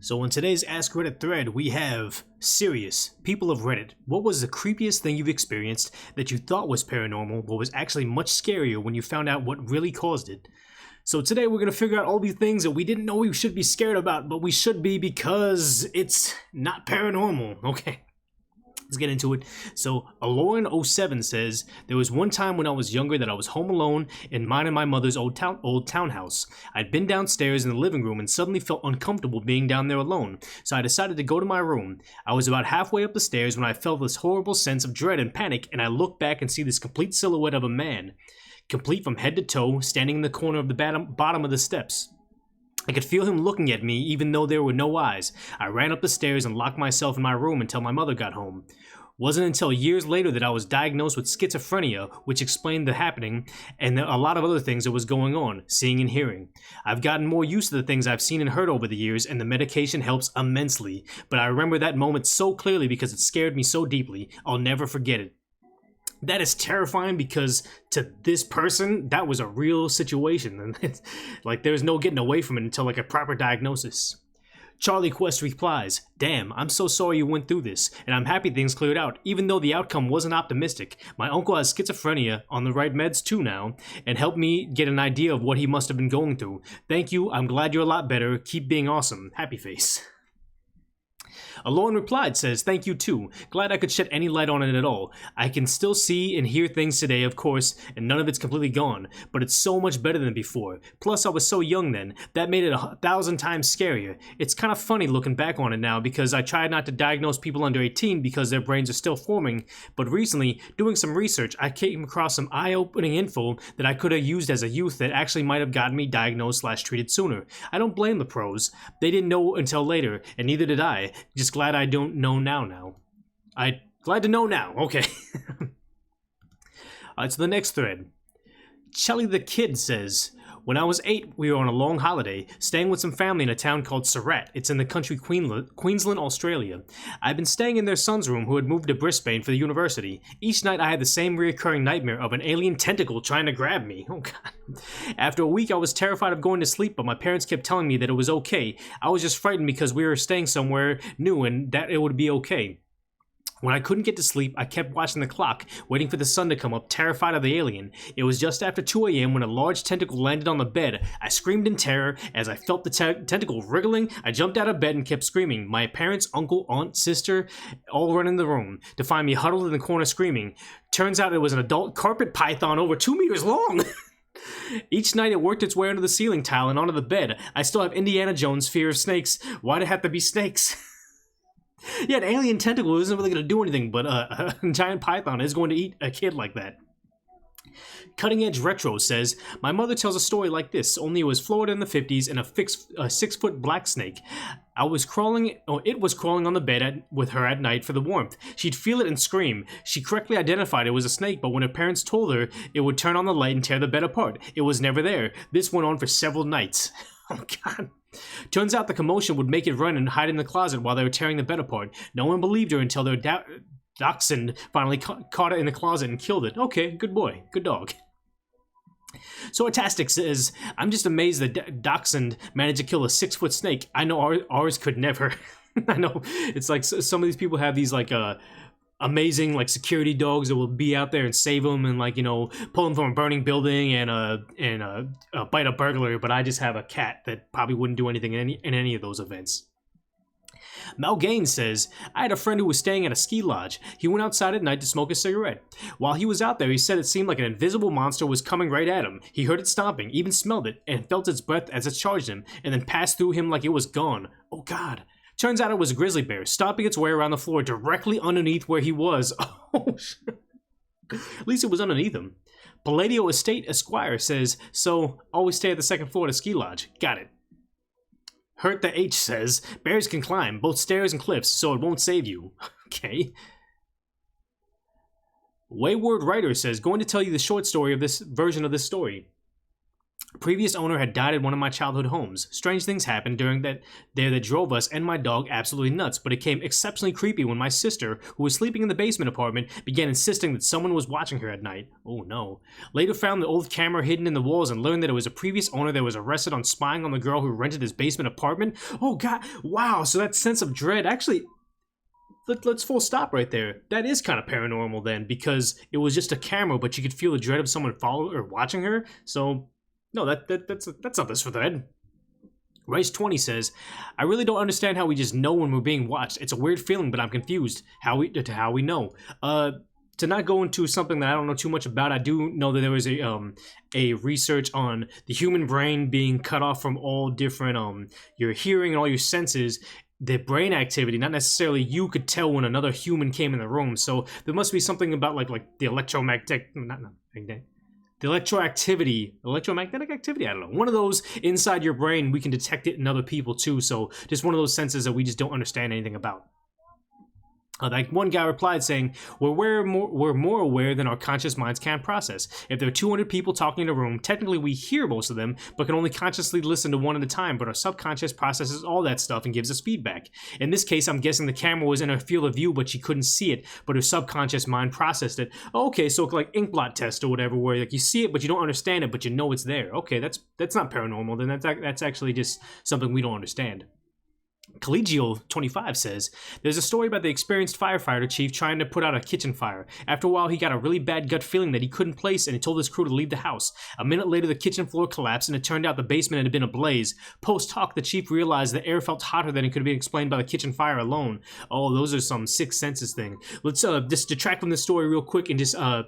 So in today's Ask Reddit thread, we have serious people of Reddit. What was the creepiest thing you've experienced that you thought was paranormal, but was actually much scarier when you found out what really caused it? So today we're going to figure out all these things that we didn't know we should be scared about, but we should be because it's not paranormal. Okay. Let's get into it. So, Aloran07 says, there was one time when I was younger that I was home alone in mine and my mother's old townhouse. I'd been downstairs in the living room and suddenly felt uncomfortable being down there alone, so I decided to go to my room. I was about halfway up the stairs when I felt this horrible sense of dread and panic, and I looked back and see this complete silhouette of a man, complete from head to toe, standing in the corner of the bottom of the steps. I could feel him looking at me even though there were no eyes. I ran up the stairs and locked myself in my room until my mother got home. Wasn't until years later that I was diagnosed with schizophrenia, which explained the happening and a lot of other things that was going on, seeing and hearing. I've gotten more used to the things I've seen and heard over the years, and the medication helps immensely, but I remember that moment so clearly because it scared me so deeply. I'll never forget it. That is terrifying because to this person, that was a real situation. And it's like there's no getting away from it until like a proper diagnosis. Charlie Quest replies, damn, I'm so sorry you went through this, and I'm happy things cleared out, even though the outcome wasn't optimistic. My uncle has schizophrenia, on the right meds too now, and helped me get an idea of what he must have been going through. Thank you, I'm glad you're a lot better, keep being awesome. Happy face. Aloran replied, says, thank you too. Glad I could shed any light on it at all. I can still see and hear things today, of course, and none of it's completely gone, but it's so much better than before. Plus, I was so young then. That made it 1,000 times scarier. It's kind of funny looking back on it now because I tried not to diagnose people under 18 because their brains are still forming, but recently, doing some research, I came across some eye-opening info that I could have used as a youth that actually might have gotten me diagnosed/treated sooner. I don't blame the pros. They didn't know until later, and neither did I. Just glad I don't know now. Glad to know now. Okay. Alright, so the next thread. Chelly the Kid says, when I was 8, we were on a long holiday, staying with some family in a town called Surat. It's in the country Queensland, Australia. I'd been staying in their son's room who had moved to Brisbane for the university. Each night I had the same reoccurring nightmare of an alien tentacle trying to grab me. Oh god. After a week I was terrified of going to sleep, but my parents kept telling me that it was okay. I was just frightened because we were staying somewhere new and that it would be okay. When I couldn't get to sleep, I kept watching the clock, waiting for the sun to come up, terrified of the alien. It was just after 2 a.m. when a large tentacle landed on the bed. I screamed in terror. As I felt the tentacle wriggling, I jumped out of bed and kept screaming. My parents, uncle, aunt, sister, all run in the room to find me huddled in the corner screaming. Turns out it was an adult carpet python over 2 meters long. Each night it worked its way under the ceiling tile and onto the bed. I still have Indiana Jones' fear of snakes. Why'd it have to be snakes? Yeah, an alien tentacle isn't really going to do anything, but a giant python is going to eat a kid like that. Cutting Edge Retro says, my mother tells a story like this, only it was Florida in the 50s and a 6-foot black snake. It was crawling on the bed with her at night for the warmth. She'd feel it and scream. She correctly identified it was a snake, but when her parents told her, it would turn on the light and tear the bed apart. It was never there. This went on for several nights. Oh god. Turns out the commotion would make it run and hide in the closet while they were tearing the bed apart. No one believed her until their dachshund finally caught it in the closet and killed it. Okay, good boy, good dog. So Atastic says, I'm just amazed that Dachshund managed to kill a 6-foot snake. I know ours could never. I know, it's like some of these people have these like amazing like security dogs that will be out there and save them and like, you know, pull them from a burning building and bite a burglar, but I just have a cat that probably wouldn't do anything in any of those events. Mel Gaines says, I had a friend who was staying at a ski lodge. He went outside at night to smoke a cigarette. While he was out there, he said it seemed like an invisible monster was coming right at him. He heard it stomping, even smelled it, and felt its breath as it charged him, and then passed through him like it was gone. Oh god. Turns out it was a grizzly bear, stomping its way around the floor directly underneath where he was. Oh shit. At least it was underneath him. Palladio Estate Esquire says, so, always stay at the second floor of the ski lodge. Got it. Hurt the H says, bears can climb both stairs and cliffs, so it won't save you. Okay. Wayward Writer says, going to tell you the short story of this version of this story. Previous owner had died at one of my childhood homes. Strange things happened during that drove us and my dog absolutely nuts, but it became exceptionally creepy when my sister, who was sleeping in the basement apartment, began insisting that someone was watching her at night. Oh no. Later found the old camera hidden in the walls and learned that it was a previous owner that was arrested on spying on the girl who rented his basement apartment. Oh god, wow, so that sense of dread, actually, let's full stop right there. That is kind of paranormal then, because it was just a camera, but you could feel the dread of someone following or watching her, so... No, that's not this for thread. Rice20 says, I really don't understand how we just know when we're being watched. It's a weird feeling, but I'm confused. How we know. To not go into something that I don't know too much about, I do know that there was a research on the human brain being cut off from all different your hearing and all your senses. The brain activity, not necessarily you could tell when another human came in the room. So there must be something about like the electromagnetic, the electromagnetic activity, I don't know. One of those inside your brain, we can detect it in other people too, so just one of those senses that we just don't understand anything about. Like one guy replied saying, we're more aware than our conscious minds can process. If there are 200 people talking in a room, technically we hear most of them, but can only consciously listen to one at a time, but our subconscious processes all that stuff and gives us feedback. In this case, I'm guessing the camera was in her field of view, but she couldn't see it, but her subconscious mind processed it. Okay, so like ink blot test or whatever, where like you see it, but you don't understand it, but you know it's there. Okay, that's not paranormal, then that's actually just something we don't understand. Collegio25 says, there's a story about the experienced firefighter chief trying to put out a kitchen fire. After a while, he got a really bad gut feeling that he couldn't place, and he told his crew to leave the house. A minute later, the kitchen floor collapsed, and it turned out the basement had been ablaze. Post-hoc, the chief realized the air felt hotter than it could have been explained by the kitchen fire alone. Oh, those are some sixth senses thing. Let's just detract from the story real quick and just, I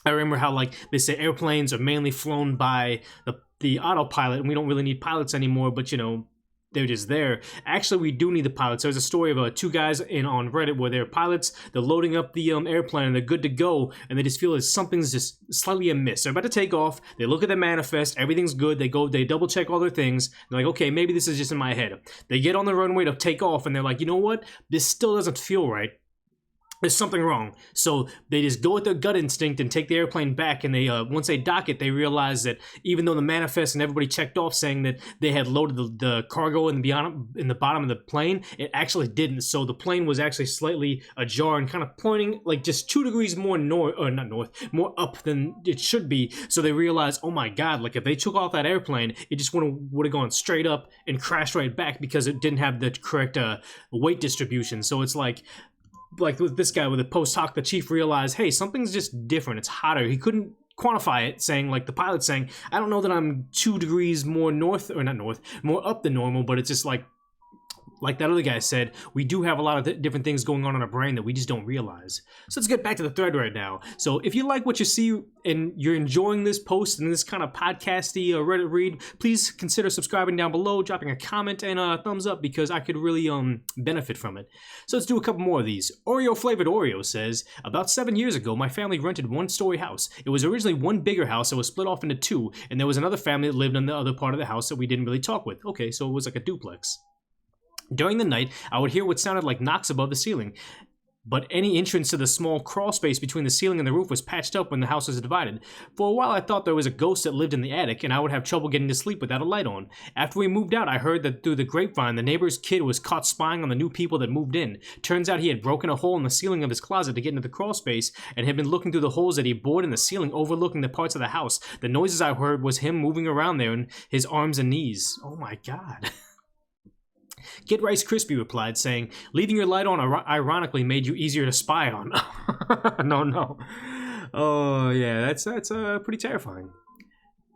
remember how, like, they say airplanes are mainly flown by the autopilot, and we don't really need pilots anymore, but, you know, they're just there. Actually, we do need the pilots. There's a story of two guys on Reddit where they're pilots. They're loading up the airplane and they're good to go, and they just feel that something's just slightly amiss. They're about to take off. They look at the manifest. Everything's good. They double check all their things. They're like, okay, maybe this is just in my head. They get on the runway to take off, and they're like, you know what? This still doesn't feel right. There's something wrong. So they just go with their gut instinct and take the airplane back, and they once they dock it, they realize that even though the manifest and everybody checked off saying that they had loaded the cargo in the bottom of the plane, it actually didn't. So the plane was actually slightly ajar and kind of pointing like just 2 degrees more more up than it should be. So they realized, oh my god, like if they took off that airplane, it just would have gone straight up and crashed right back because it didn't have the correct weight distribution. So it's like with this guy with the post hoc, the chief realized, hey, something's just different. It's hotter. He couldn't quantify it, saying, like the pilot saying, I don't know that I'm 2 degrees more more up than normal, but it's just like that other guy said, we do have a lot of different things going on in our brain that we just don't realize. So let's get back to the thread right now. So if you like what you see and you're enjoying this post and this kind of podcasty Reddit read, please consider subscribing down below, dropping a comment and a thumbs up, because I could really benefit from it. So let's do a couple more of these. Oreo Flavored Oreo says, about 7 years ago, my family rented 1-story house. It was originally one bigger house that was split off into 2, and there was another family that lived in the other part of the house that we didn't really talk with. Okay, so it was like a duplex. During the night, I would hear what sounded like knocks above the ceiling, but any entrance to the small crawl space between the ceiling and the roof was patched up when the house was divided. For a while, I thought there was a ghost that lived in the attic, and I would have trouble getting to sleep without a light on. After we moved out, I heard that through the grapevine, the neighbor's kid was caught spying on the new people that moved in. Turns out he had broken a hole in the ceiling of his closet to get into the crawl space, and had been looking through the holes that he bored in the ceiling, overlooking the parts of the house. The noises I heard was him moving around there in his arms and knees. Oh my god. Get Rice Krispie replied, saying, leaving your light on ironically made you easier to spy on. No. Oh, yeah, that's pretty terrifying.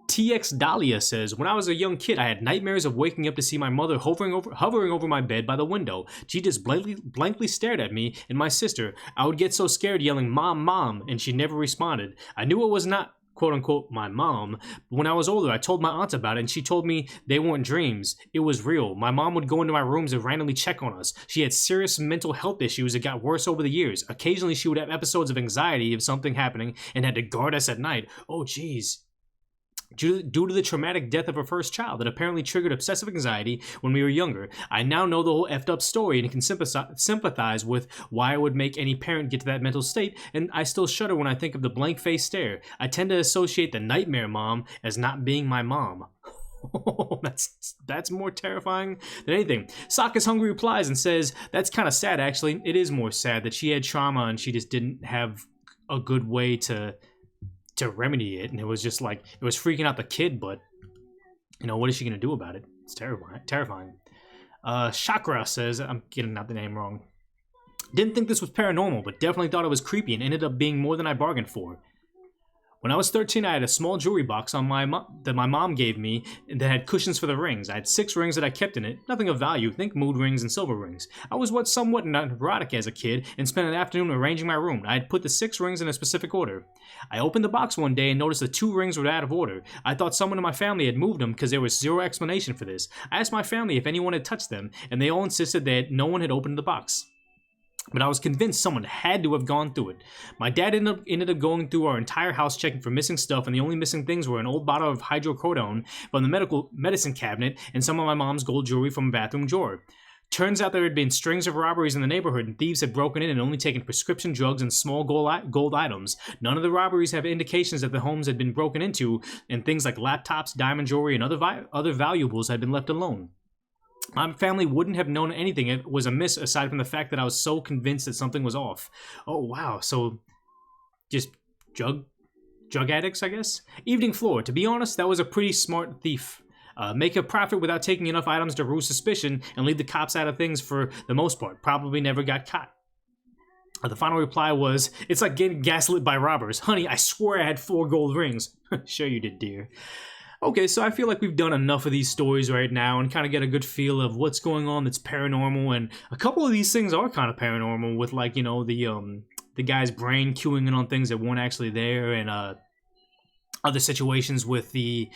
TX Dahlia says, when I was a young kid, I had nightmares of waking up to see my mother hovering over my bed by the window. She just blankly stared at me and my sister. I would get so scared yelling, Mom, Mom, and she never responded. I knew it was not quote-unquote my mom. But when I was older, I told my aunt about it, and she told me they weren't dreams. It was real. My mom would go into my rooms and randomly check on us. She had serious mental health issues that got worse over the years. Occasionally, she would have episodes of anxiety of something happening and had to guard us at night. Oh, jeez. Due to the traumatic death of her first child that apparently triggered obsessive anxiety when we were younger. I now know the whole effed up story and can sympathize with why it would make any parent get to that mental state, and I still shudder when I think of the blank face stare. I tend to associate the nightmare mom as not being my mom. That's more terrifying than anything. Sokka's Hungry replies and says, that's kind of sad actually. It is more sad that she had trauma and she just didn't have a good way to remedy it, and it was just like, it was freaking out the kid, but you know, what is she gonna do about it? It's terrifying. Chakra says, I'm getting out the name wrong, didn't think this was paranormal, but definitely thought it was creepy and ended up being more than I bargained for. When I was 13, I had a small jewelry box on that my mom gave me that had cushions for the rings. I had 6 rings that I kept in it, nothing of value, think mood rings and silver rings. I was somewhat neurotic as a kid and spent an afternoon arranging my room. I had put the 6 rings in a specific order. I opened the box one day and noticed the 2 rings were out of order. I thought someone in my family had moved them because there was zero explanation for this. I asked my family if anyone had touched them, and they all insisted that no one had opened the box. But I was convinced someone had to have gone through it. My dad ended up going through our entire house checking for missing stuff, and the only missing things were an old bottle of hydrocodone from the medicine cabinet and some of my mom's gold jewelry from a bathroom drawer. Turns out there had been strings of robberies in the neighborhood, and thieves had broken in and only taken prescription drugs and small gold items. None of the robberies have indications that the homes had been broken into, and things like laptops, diamond jewelry, and other valuables had been left alone. My family wouldn't have known anything it was amiss aside from the fact that I was so convinced that something was off. Oh wow, so just drug addicts, I guess? Evening Floor, to be honest, that was a pretty smart thief. Make a profit without taking enough items to rule suspicion and leave the cops out of things for the most part. Probably never got caught. The final reply was, it's like getting gaslit by robbers. Honey, I swear I had 4 gold rings. Sure you did, dear. Okay, so I feel like we've done enough of these stories right now and kind of get a good feel of what's going on that's paranormal, and a couple of these things are kind of paranormal with, like, you know, the guy's brain queuing in on things that weren't actually there, and other situations with the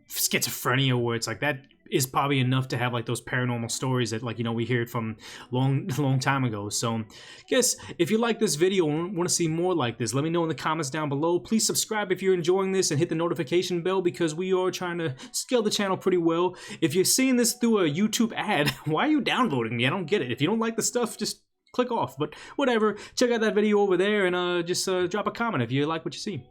schizophrenia where it's like that is probably enough to have like those paranormal stories that, like, you know, we heard from long time ago. So guess if you like this video and want to see more like this, let me know in the comments down below. Please subscribe if you're enjoying this and hit the notification bell because we are trying to scale the channel pretty well. If you're seeing this through a YouTube ad, why are you downvoting me? I don't get it. If you don't like the stuff, just click off, but whatever. Check out that video over there and just drop a comment if you like what you see.